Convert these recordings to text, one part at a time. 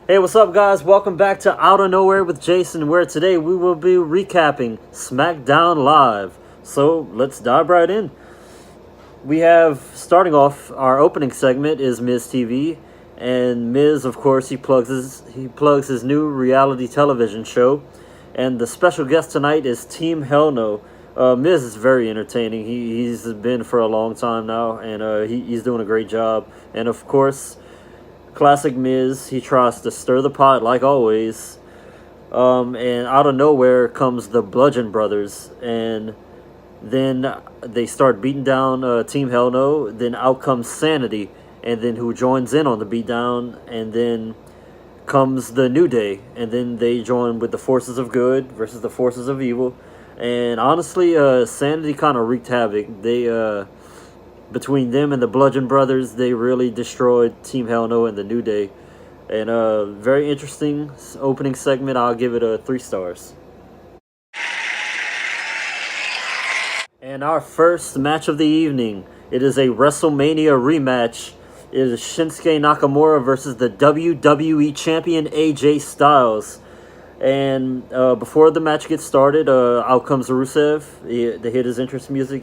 Hey, what's up, guys? Welcome back to Out of Nowhere with Jason, where today we will be recapping SmackDown Live. So let's dive right in. We have, starting off, our opening segment is Miz TV, and Miz, of course, he plugs his new reality television show, and the special guest tonight is Team Hell No. Miz is very entertaining. He's been for a long time now, and he's doing a great job. And of course, classic Miz, he tries to stir the pot like always. And out of nowhere comes the Bludgeon Brothers, and then they start beating down Team Hell No. Then out comes Sanity, and then who joins in on the beatdown, and then comes the New Day, and then they join with the Forces of Good versus the Forces of Evil. And honestly, Sanity kind of wreaked havoc. They between them and the Bludgeon Brothers, they really destroyed Team Hell No and the New Day. And very interesting opening segment. I'll give it 3 stars. And our first match of the evening, it is a WrestleMania rematch. It is Shinsuke Nakamura versus the WWE Champion AJ Styles. And before the match gets started, out comes Rusev. They hit his entrance music.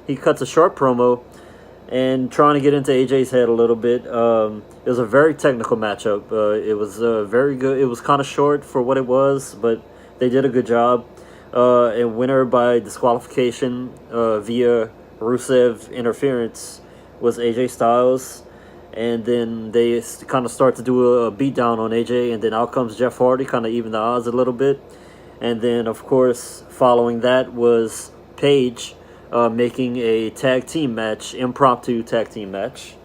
He cuts a short promo and trying to get into AJ's head a little bit. It was a very technical matchup. It was very good. It was kind of short for what it was, but they did a good job. And winner by disqualification via Rusev interference was AJ Styles. And then they kind of start to do a beatdown on AJ, and then out comes Jeff Hardy, kind of even the odds a little bit. And then, of course, following that was Paige making a tag team match, impromptu tag team match.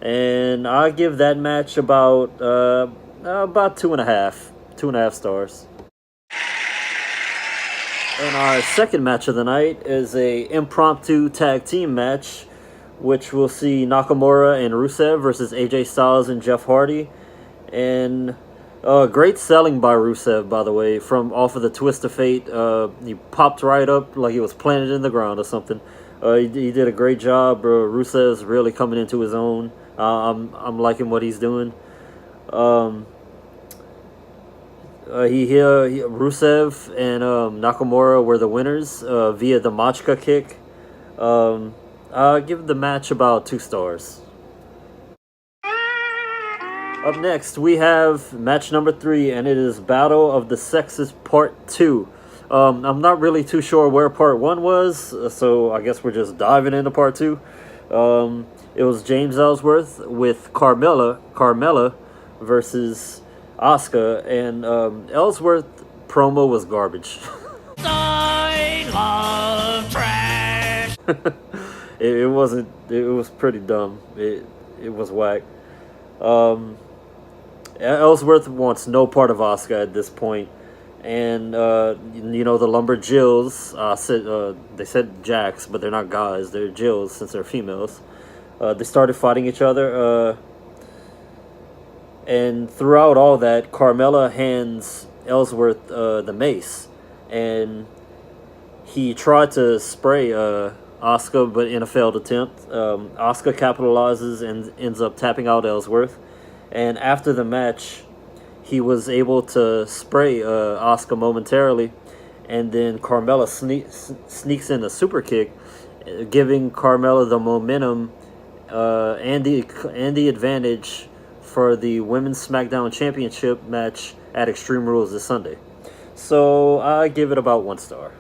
And I give that match about 2.5 stars. And our second match of the night is a impromptu tag team match, which we'll see Nakamura and Rusev versus AJ Styles and Jeff Hardy. And great selling by Rusev, by the way, from off of the Twist of Fate. He popped right up like he was planted in the ground or something. He did a great job. Rusev's really coming into his own. I'm liking what he's doing. Rusev and Nakamura were the winners via the Machka kick. I'll give the match about 2 stars. Up next, we have match number 3, and it is Battle of the Sexes Part 2. I'm not really too sure where Part 1 was, so I guess we're just diving into Part 2. It was James Ellsworth with Carmella versus Asuka, and Ellsworth promo was garbage. I love trash. It wasn't. It was pretty dumb. It was whack. Ellsworth wants no part of Asuka at this point, and the Lumberjills they said Jacks, but they're not guys. They're Jills since they're females. They started fighting each other, and throughout all that, Carmella hands Ellsworth the mace, and he tried to spray Asuka, but in a failed attempt. Asuka capitalizes and ends up tapping out Ellsworth. And after the match, he was able to spray Asuka momentarily, and then Carmella sneaks in a super kick, giving Carmella the momentum and the advantage for the Women's SmackDown Championship match at Extreme Rules this Sunday. So I give it about 1 star.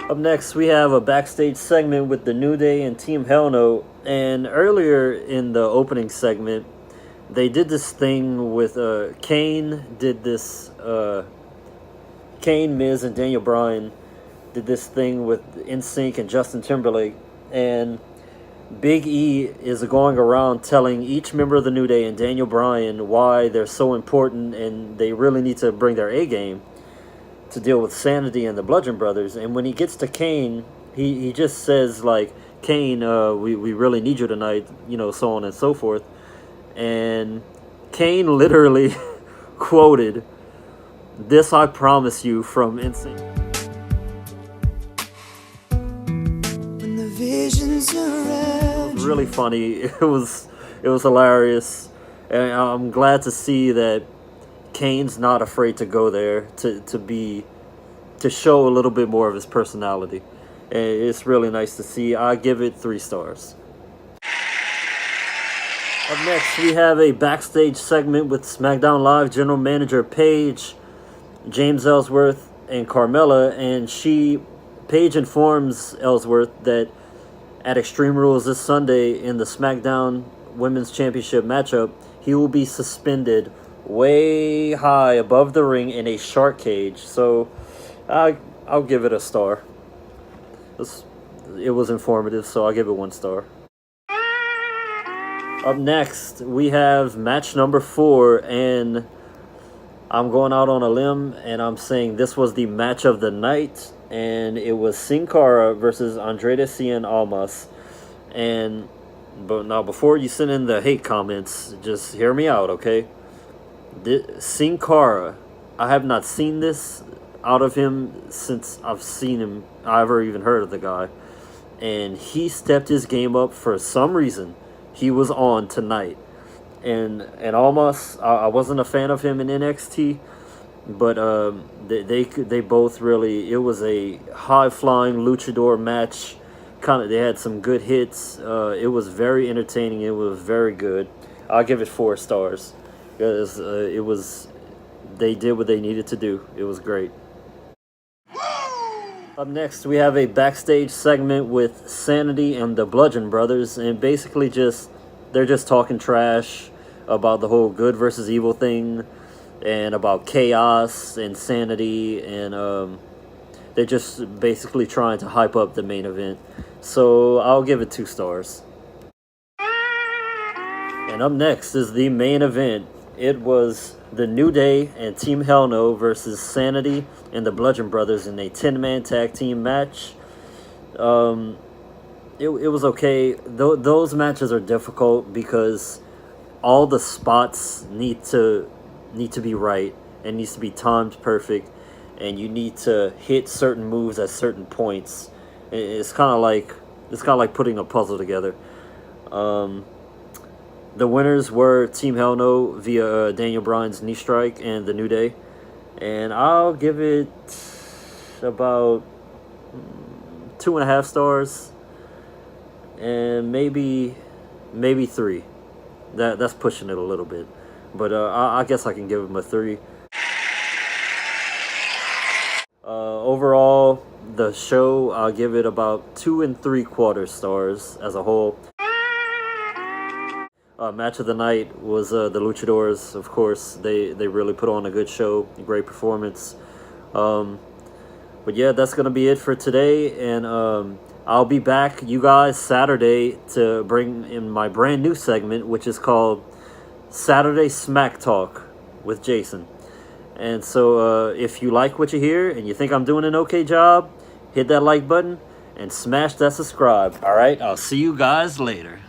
Up next, we have a backstage segment with the New Day and Team Hell No. And earlier in the opening segment, they did this thing with Kane, Miz, and Daniel Bryan did this thing with NSYNC and Justin Timberlake. And Big E is going around telling each member of the New Day and Daniel Bryan why they're so important and they really need to bring their A game to deal with Sanity and the Bludgeon Brothers. And when he gets to Kane, he just says, like, Kane, we really need you tonight, so on and so forth. And Kane literally quoted, "This I promise you" from NSYNC. When the visions around really funny. It was hilarious, and I'm glad to see that Kane's not afraid to go there to show a little bit more of his personality. And it's really nice to see. I give it 3 stars. Up next, we have a backstage segment with SmackDown Live General Manager Paige, James Ellsworth, and Carmella, and Paige informs Ellsworth that at Extreme Rules this Sunday in the SmackDown Women's Championship matchup, he will be suspended way high above the ring in a shark cage. So I'll give it a star. It was informative, so I'll give it 1 star. Up next, we have match number 4, and I'm going out on a limb, and I'm saying this was the match of the night, and it was Sin Cara versus Andrade Cien Almas. But now, before you send in the hate comments, just hear me out, okay? Sin Cara, I have not seen this out of him since I've ever even heard of the guy. And he stepped his game up for some reason. He was on tonight. And Almas, I wasn't a fan of him in NXT, but they both really, it was a high-flying luchador match. They had some good hits. It was very entertaining. It was very good. I'll give it 4 stars. Because they did what they needed to do. It was great. Up next, we have a backstage segment with Sanity and the Bludgeon Brothers, and basically they're just talking trash about the whole good versus evil thing, and about chaos and Sanity, and they're just basically trying to hype up the main event. So I'll give it 2 stars. And up next is the main event. It was The New Day and Team Hell No versus Sanity and the Bludgeon Brothers in a 10-man tag team match. It was okay. Those matches are difficult because all the spots need to be right and needs to be timed perfect, and you need to hit certain moves at certain points. It's kind of like putting a puzzle together. The winners were Team Hell No via Daniel Bryan's knee strike and The New Day. And I'll give it about 2.5 stars. And maybe 3. That's pushing it a little bit. But I guess I can give him a 3. Overall, the show, I'll give it about 2 3/4 stars as a whole. Match of the night was the Luchadors. Of course, they really put on a good show, a great performance. But yeah, that's gonna be it for today, and I'll be back, you guys, Saturday to bring in my brand new segment, which is called Saturday Smack Talk with Jason. And so if you like what you hear and you think I'm doing an okay job, hit that like button and smash that subscribe. All right, I'll see you guys later.